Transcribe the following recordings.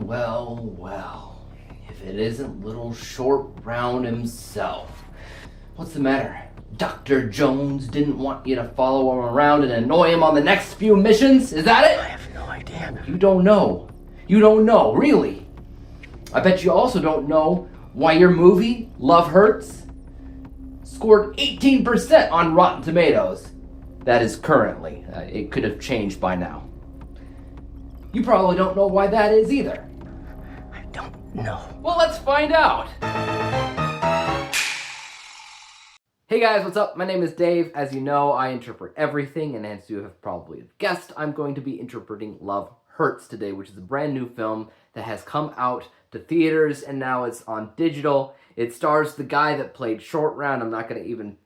Well. If it isn't little Short Round himself. What's the matter? Dr. Jones didn't want you to follow him around and annoy him on the next few missions? Is that it? I have no idea. You don't know. You don't know, really. I bet you also don't know why your movie, Love Hurts, scored 18% on Rotten Tomatoes. That is currently. It could have changed by now. You probably don't know why that is either. I don't know. Well, let's find out. Hey guys, what's up? My name is Dave. As you know, I interpret everything, and as you have probably guessed, I'm going to be interpreting Love Hurts today, which is a brand new film that has come out to theaters, and now it's on digital. It stars the guy that played Short Round. I'm not going to even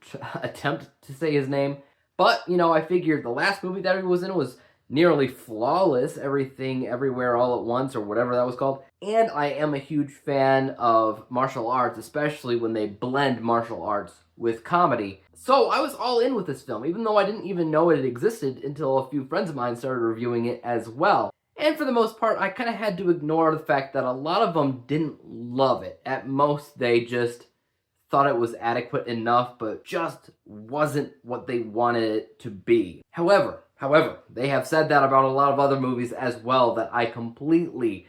attempt to say his name. But, you know, I figured the last movie that he was in was nearly flawless, Everything, Everywhere, All at Once, or whatever that was called. And I am a huge fan of martial arts, especially when they blend martial arts with comedy. So I was all in with this film, even though I didn't even know it existed until a few friends of mine started reviewing it as well. And for the most part, I kind of had to ignore the fact that a lot of them didn't love it. At most, they just thought it was adequate enough, but just wasn't what they wanted it to be. However, they have said that about a lot of other movies as well that I completely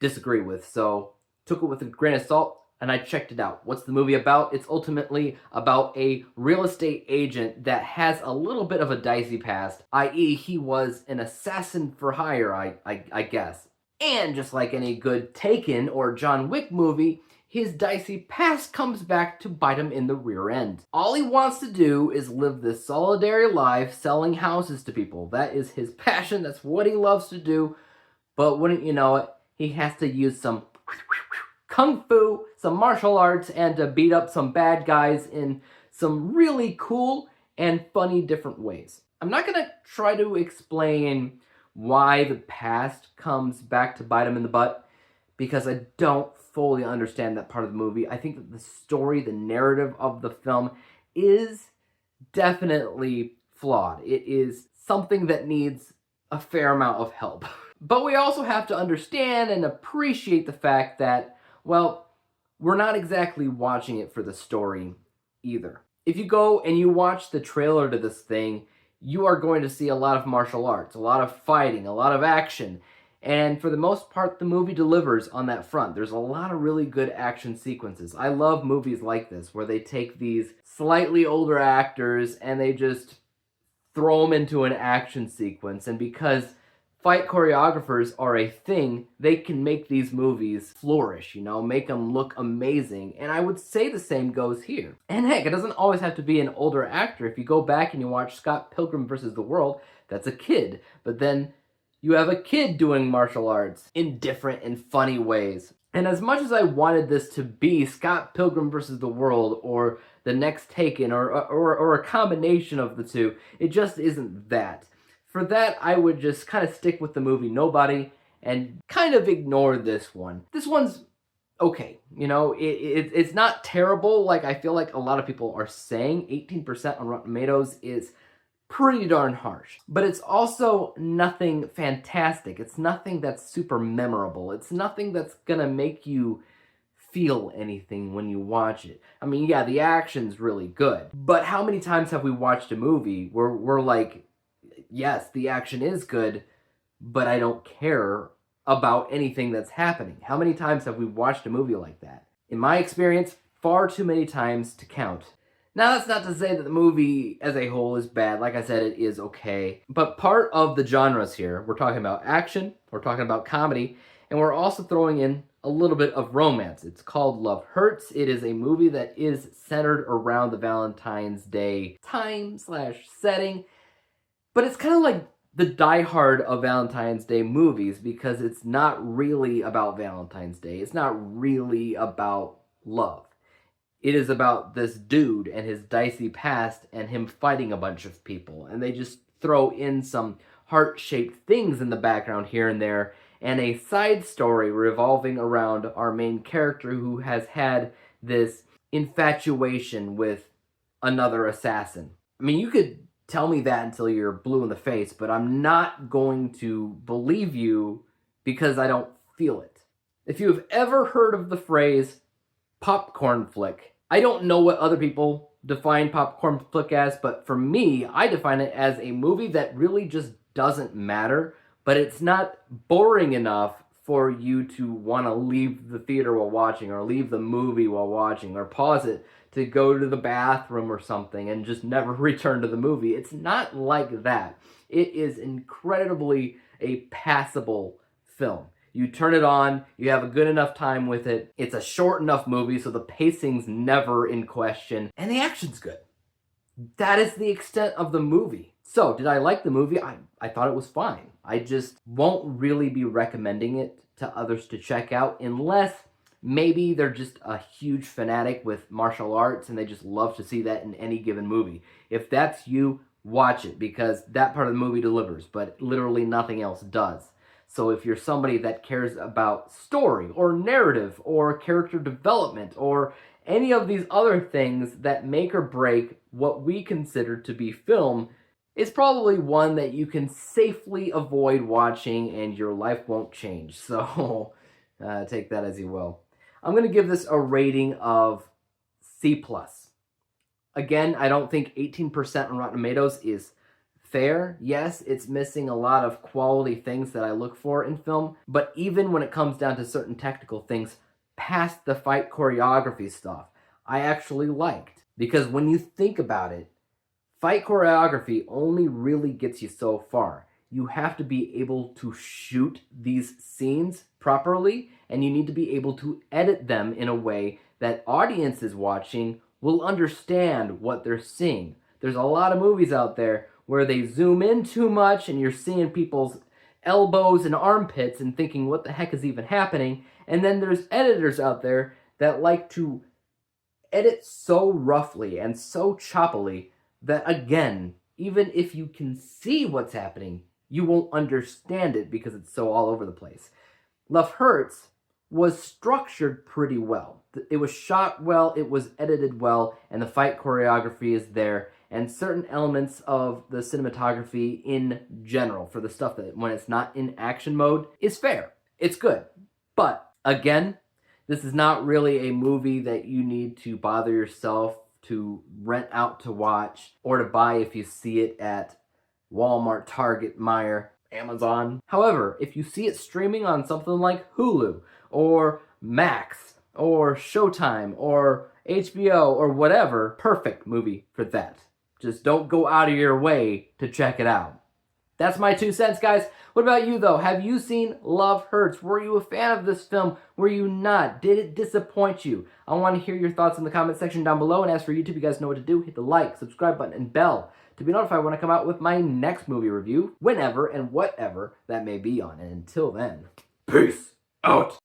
disagree with. So, took it with a grain of salt, and I checked it out. What's the movie about? It's ultimately about a real estate agent that has a little bit of a dicey past, i.e. he was an assassin for hire, I guess. And just like any good Taken or John Wick movie, his dicey past comes back to bite him in the rear end. All he wants to do is live this solitary life selling houses to people. That is his passion, that's what he loves to do. But wouldn't you know it, he has to use some kung fu, some martial arts, and to beat up some bad guys in some really cool and funny different ways. I'm not going to try to explain why the past comes back to bite him in the butt, because I don't fully understand that part of the movie. I think that the story, the narrative of the film is definitely flawed. It is something that needs a fair amount of help. But we also have to understand and appreciate the fact that, well, we're not exactly watching it for the story either. If you go and you watch the trailer to this thing, you are going to see a lot of martial arts, a lot of fighting, a lot of action. And for the most part, the movie delivers on that front. There's a lot of really good action sequences. I love movies like this, where they take these slightly older actors and they just throw them into an action sequence. And because fight choreographers are a thing, they can make these movies flourish, you know, make them look amazing. And I would say the same goes here. And heck, it doesn't always have to be an older actor. If you go back and you watch Scott Pilgrim vs. the World, that's a kid. But then you have a kid doing martial arts in different and funny ways. And as much as I wanted this to be Scott Pilgrim vs. the World or The Next Taken or a combination of the two, it just isn't that. For that, I would just kind of stick with the movie Nobody and kind of ignore this one. This one's okay, you know, it's not terrible like I feel like a lot of people are saying. 18% on Rotten Tomatoes is pretty darn harsh. But it's also nothing fantastic. It's nothing that's super memorable. It's nothing that's gonna make you feel anything when you watch it. I mean, yeah, the action's really good. But how many times have we watched a movie where we're like, yes, the action is good, but I don't care about anything that's happening? How many times have we watched a movie like that? In my experience, far too many times to count. Now, that's not to say that the movie as a whole is bad. Like I said, it is okay. But part of the genres here, we're talking about action, we're talking about comedy, and we're also throwing in a little bit of romance. It's called Love Hurts. It is a movie that is centered around the Valentine's Day time/setting. But it's kind of like the Die Hard of Valentine's Day movies, because it's not really about Valentine's Day. It's not really about love. It is about this dude and his dicey past and him fighting a bunch of people. And they just throw in some heart-shaped things in the background here and there, and a side story revolving around our main character who has had this infatuation with another assassin. I mean, you could tell me that until you're blue in the face, but I'm not going to believe you because I don't feel it. If you have ever heard of the phrase popcorn flick, I don't know what other people define popcorn flick as, but for me, I define it as a movie that really just doesn't matter, but it's not boring enough for you to want to leave the theater while watching, or leave the movie while watching, or pause it to go to the bathroom or something and just never return to the movie. It's not like that. It is incredibly a passable film. You turn it on, you have a good enough time with it. It's a short enough movie, so the pacing's never in question, and the action's good. That is the extent of the movie. So, did I like the movie? I thought it was fine. I just won't really be recommending it to others to check out unless maybe they're just a huge fanatic with martial arts and they just love to see that in any given movie. If that's you, watch it, because that part of the movie delivers, but literally nothing else does. So if you're somebody that cares about story or narrative or character development or any of these other things that make or break what we consider to be film, it's probably one that you can safely avoid watching and your life won't change. So take that as you will. I'm going to give this a rating of C+. Again, I don't think 18% on Rotten Tomatoes is fair. Yes, it's missing a lot of quality things that I look for in film, but even when it comes down to certain technical things, past the fight choreography stuff, I actually liked. Because when you think about it, fight choreography only really gets you so far. You have to be able to shoot these scenes properly, and you need to be able to edit them in a way that audiences watching will understand what they're seeing. There's a lot of movies out there where they zoom in too much and you're seeing people's elbows and armpits and thinking, what the heck is even happening? And then there's editors out there that like to edit so roughly and so choppily that, again, even if you can see what's happening, you won't understand it because it's so all over the place. Love Hurts was structured pretty well. It was shot well, it was edited well, and the fight choreography is there, and certain elements of the cinematography in general, for the stuff that when it's not in action mode, is fair. It's good. But, again, this is not really a movie that you need to bother yourself to rent out to watch, or to buy if you see it at Walmart, Target, Meijer, Amazon. However, if you see it streaming on something like Hulu, or Max, or Showtime, or HBO, or whatever, perfect movie for that. Just don't go out of your way to check it out. That's my 2 cents, guys. What about you, though? Have you seen Love Hurts? Were you a fan of this film? Were you not? Did it disappoint you? I want to hear your thoughts in the comment section down below. And as for YouTube, you guys know what to do. Hit the like, subscribe button, and bell to be notified when I come out with my next movie review, whenever and whatever that may be on. And until then, peace out.